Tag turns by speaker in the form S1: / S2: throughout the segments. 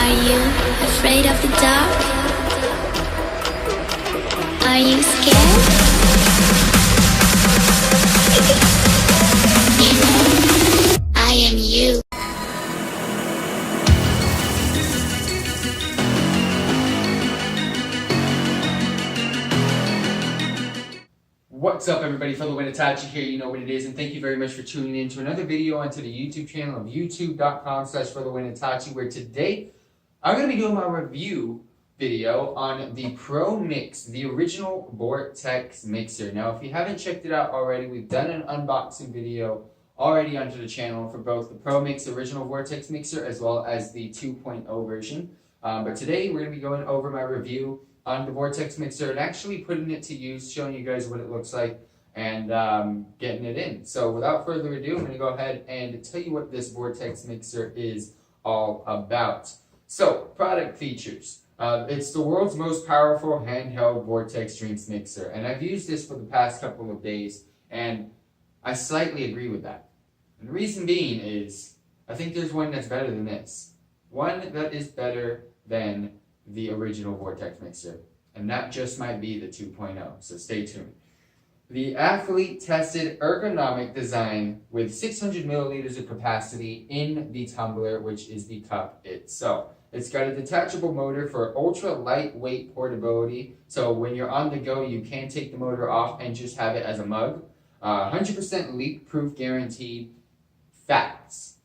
S1: Are you afraid of the dark? Are you scared? I am you.
S2: What's up, everybody? FTWitachi here, you know what it is, and thank you very much for tuning in to another video onto the YouTube channel of youtube.com/FTWitachi, where today I'm going to be doing my review video on the Promixx, the original Vortex mixer. Now, if you haven't checked it out already, we've done an unboxing video already onto the channel for both the Promixx original Vortex mixer as well as the 2.0 version. But today we're going to be going over my review on the Vortex mixer and actually putting it to use, showing you guys what it looks like and getting it in. So without further ado, I'm going to go ahead and tell you what this Vortex mixer is all about. So, product features. It's the world's most powerful handheld Vortex drinks mixer, and I've used this for the past couple of days, and I slightly agree with that. And the reason being is, I think there's one that's better than this. One that is better than the original Vortex mixer, and that just might be the 2.0, so stay tuned. The athlete-tested ergonomic design with 600 milliliters of capacity in the tumbler, which is the cup itself. It's got a detachable motor for ultra lightweight portability, so when you're on the go, you can take the motor off and just have it as a mug. 100% leak-proof guaranteed. Facts.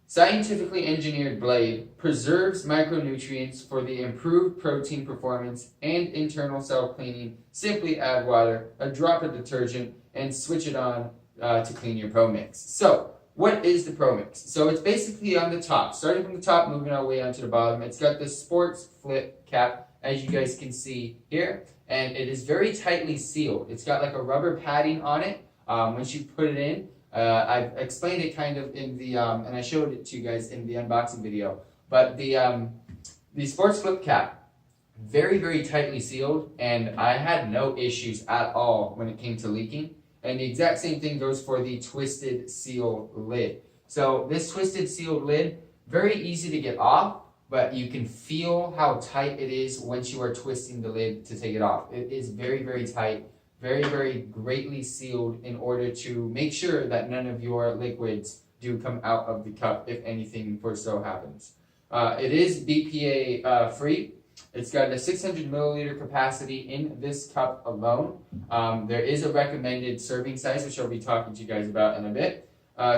S2: Scientifically engineered blade preserves micronutrients for the improved protein performance and internal cell cleaning. Simply add water, a drop of detergent, and switch it on to clean your Promixx. So, what is the Promixx? So it's basically on the top, starting from the top, moving our way onto the bottom. It's got the sports flip cap, as you guys can see here, and it is very tightly sealed. It's got like a rubber padding on it once you put it in. I've explained it kind of in the, and I showed it to you guys in the unboxing video, but the sports flip cap, very, very tightly sealed, and I had no issues at all when it came to leaking. And the exact same thing goes for the twisted seal lid. So this twisted sealed lid, very easy to get off, but you can feel how tight it is once you are twisting the lid to take it off. It is very, very tight. Very, very greatly sealed in order to make sure that none of your liquids do come out of the cup if anything for so happens. It is BPA free. It's got a 600 milliliter capacity in this cup alone. There is a recommended serving size, which I'll be talking to you guys about in a bit.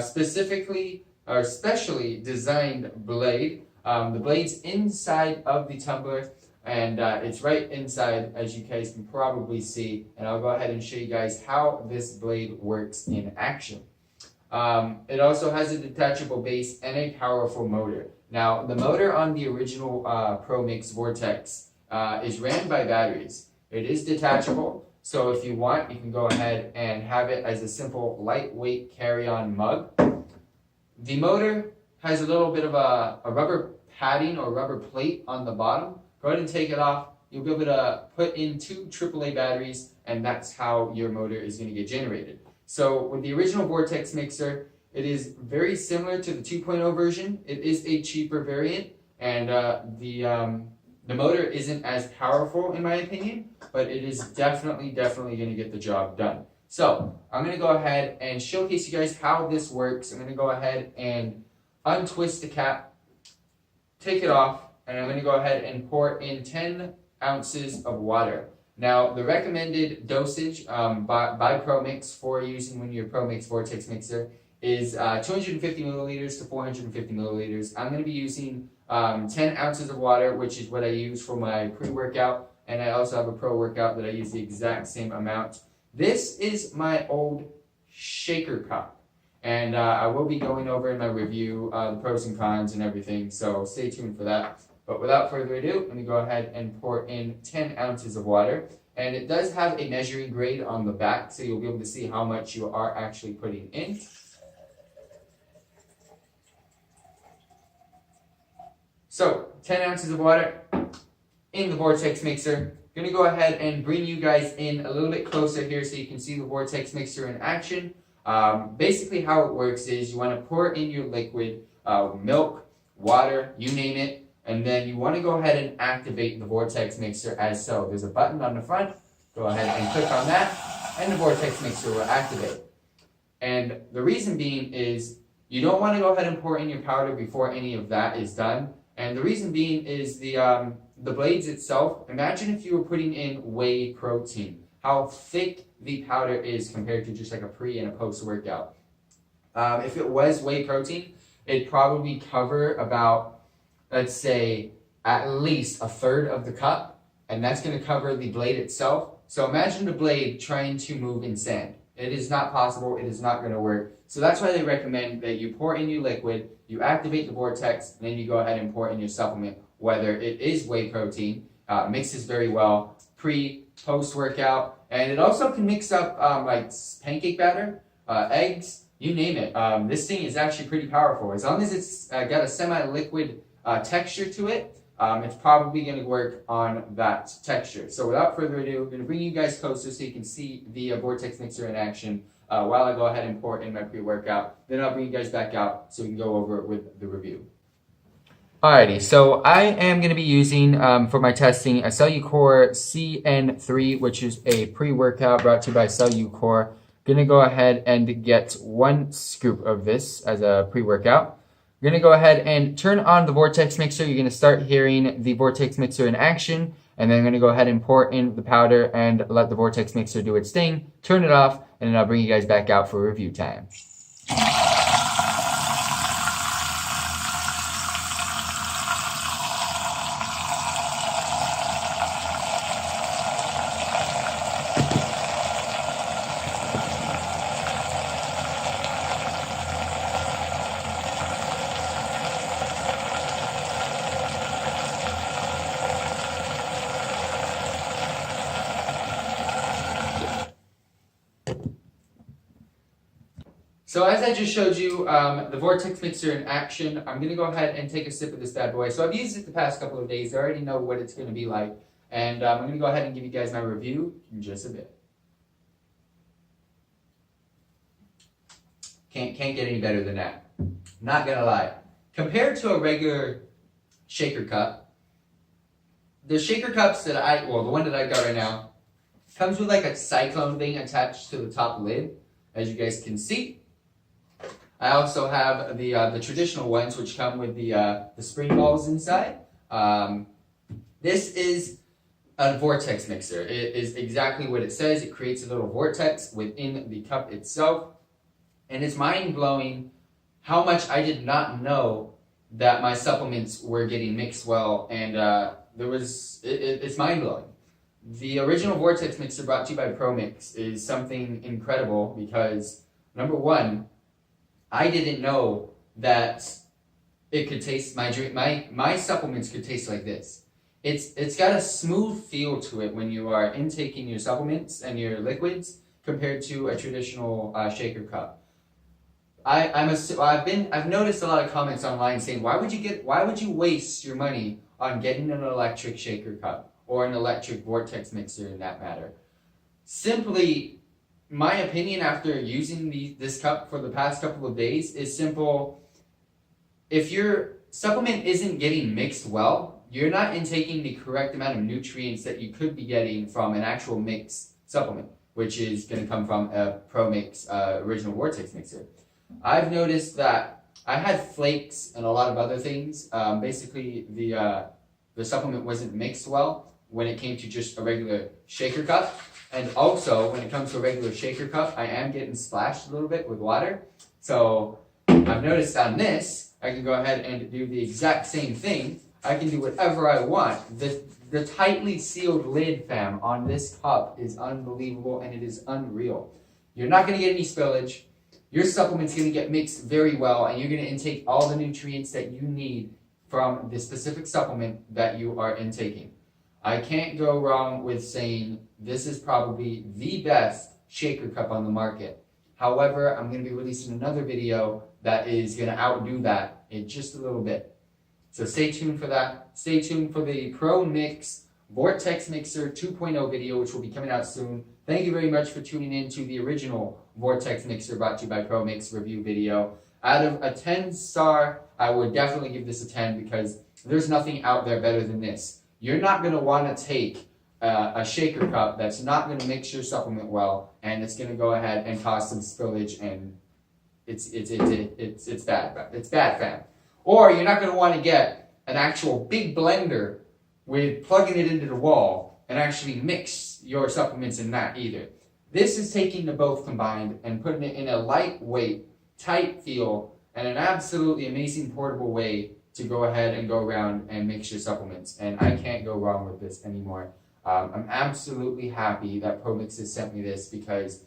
S2: Specifically or specially designed blade. The blade's inside of the tumbler. And it's right inside, as you guys can probably see, and I'll go ahead and show you guys how this blade works in action. It also has a detachable base and a powerful motor. Now, the motor on the original Promixx Vortex is ran by batteries. It is detachable, so if you want, you can go ahead and have it as a simple lightweight carry-on mug. The motor has a little bit of a rubber padding or rubber plate on the bottom. Go ahead and take it off. You'll be able to put in 2 AAA batteries, and that's how your motor is going to get generated. So with the original Vortex mixer, it is very similar to the 2.0 version. It is a cheaper variant, and the motor isn't as powerful in my opinion, but it is definitely going to get the job done. So I'm going to go ahead and showcase you guys how this works. I'm going to go ahead and untwist the cap, take it off, and I'm going to go ahead and pour in 10 ounces of water. Now, the recommended dosage by Promixx for using when your Promixx Vortex mixer is 250 milliliters to 450 milliliters. I'm going to be using 10 ounces of water, which is what I use for my pre-workout, and I also have a pro-workout that I use the exact same amount. This is my old shaker cup, and I will be going over in my review the pros and cons and everything, so stay tuned for that. But without further ado, let me go ahead and pour in 10 ounces of water. And it does have a measuring grade on the back, so you'll be able to see how much you are actually putting in. So, 10 ounces of water in the Vortex mixer. I'm going to go ahead and bring you guys in a little bit closer here so you can see the Vortex mixer in action. Basically how it works is you want to pour in your liquid, milk, water, you name it, and then you want to go ahead and activate the vortex mixer as so. There's a button on the front. Go ahead and click on that, and the vortex mixer will activate. And the reason being is you don't want to go ahead and pour in your powder before any of that is done. And the reason being is the blades itself. Imagine if you were putting in whey protein, how thick the powder is compared to just like a pre and a post workout. If it was whey protein, it'd probably cover about, let's say, at least a third of the cup, and that's going to cover the blade itself. So imagine the blade trying to move in sand. It is not possible. It is not going to work. So that's why they recommend that you pour in your liquid, you activate the vortex, and then you go ahead and pour in your supplement, whether it is whey protein, mixes very well, pre, post-workout, and it also can mix up like pancake batter, eggs, you name it. This thing is actually pretty powerful. As long as it's got a semi-liquid texture to it, it's probably going to work on that texture. So without further ado, I'm going to bring you guys closer so you can see the vortex mixer in action while I go ahead and pour in my pre-workout. Then I'll bring you guys back out so we can go over it with the review. Alrighty, so I am going to be using, for my testing, a Cellucor CN3, which is a pre-workout brought to you by Cellucor. Going to go ahead and get 1 scoop of this as a pre-workout. We're going to go ahead and turn on the vortex mixer. You're going to start hearing the vortex mixer in action, and then I'm going to go ahead and pour in the powder and let the vortex mixer do its thing, turn it off, and then I'll bring you guys back out for review time. So as I just showed you, the vortex mixer in action, I'm going to go ahead and take a sip of this bad boy. So I've used it the past couple of days. I already know what it's going to be like. And I'm going to go ahead and give you guys my review in just a bit. Can't get any better than that. Not going to lie. Compared to a regular shaker cup, the shaker cups that the one that I got right now, comes with like a cyclone thing attached to the top lid, as you guys can see. I also have the traditional ones, which come with the spring balls inside. This is a vortex mixer. It is exactly what it says. It creates a little vortex within the cup itself. And it's mind-blowing how much I did not know that my supplements were getting mixed well. And it's mind-blowing. The original vortex mixer brought to you by Promixx is something incredible because, number one, I didn't know that it could taste, my supplements could taste like this. It's got a smooth feel to it when you are intaking your supplements and your liquids compared to a traditional shaker cup. I've noticed a lot of comments online saying, why would you waste your money on getting an electric shaker cup or an electric vortex mixer in that matter? Simply, my opinion after using this cup for the past couple of days is simple. If your supplement isn't getting mixed well, you're not intaking the correct amount of nutrients that you could be getting from an actual mixed supplement, which is going to come from a Promixx original vortex mixer. I've noticed that I had flakes and a lot of other things. Basically, the supplement wasn't mixed well when it came to just a regular shaker cup. And also, when it comes to a regular shaker cup, I am getting splashed a little bit with water. So I've noticed on this, I can go ahead and do the exact same thing. I can do whatever I want. The tightly sealed lid, fam, on this cup is unbelievable and it is unreal. You're not going to get any spillage. Your supplement's going to get mixed very well, and you're going to intake all the nutrients that you need from the specific supplement that you are intaking. I can't go wrong with saying this is probably the best shaker cup on the market. However, I'm going to be releasing another video that is going to outdo that in just a little bit. So stay tuned for that. Stay tuned for the Promixx Vortex Mixer 2.0 video, which will be coming out soon. Thank you very much for tuning in to the original Vortex Mixer brought to you by Promixx review video. Out of a 10-star, I would definitely give this a 10 because there's nothing out there better than this. You're not going to want to take a shaker cup that's not going to mix your supplement well, and it's going to go ahead and cause some spillage, and it's bad. It's bad, fam. Or you're not going to want to get an actual big blender with plugging it into the wall and actually mix your supplements in that either. This is taking the both combined and putting it in a lightweight, tight feel, and an absolutely amazing portable way to go ahead and go around and mix your supplements. And I can't go wrong with this anymore. I'm absolutely happy that Promixx has sent me this because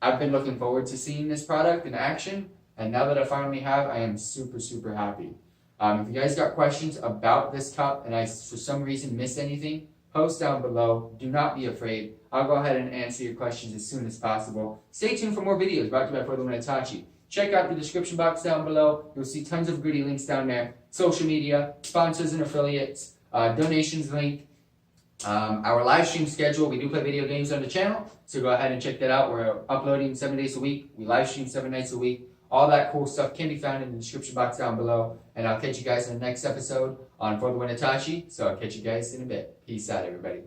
S2: I've been looking forward to seeing this product in action, and now that I finally have, I am super, super happy. If you guys got questions about this cup and I, for some reason, missed anything, post down below. Do not be afraid. I'll go ahead and answer your questions as soon as possible. Stay tuned for more videos brought to you by FTWitachi. Check out the description box down below. You'll see tons of goodie links down there. Social media, sponsors and affiliates, donations link, our live stream schedule. We do play video games on the channel, so go ahead and check that out. We're uploading 7 days a week. We live stream 7 nights a week. All that cool stuff can be found in the description box down below. And I'll catch you guys in the next episode on FTWitachi. So I'll catch you guys in a bit. Peace out, everybody.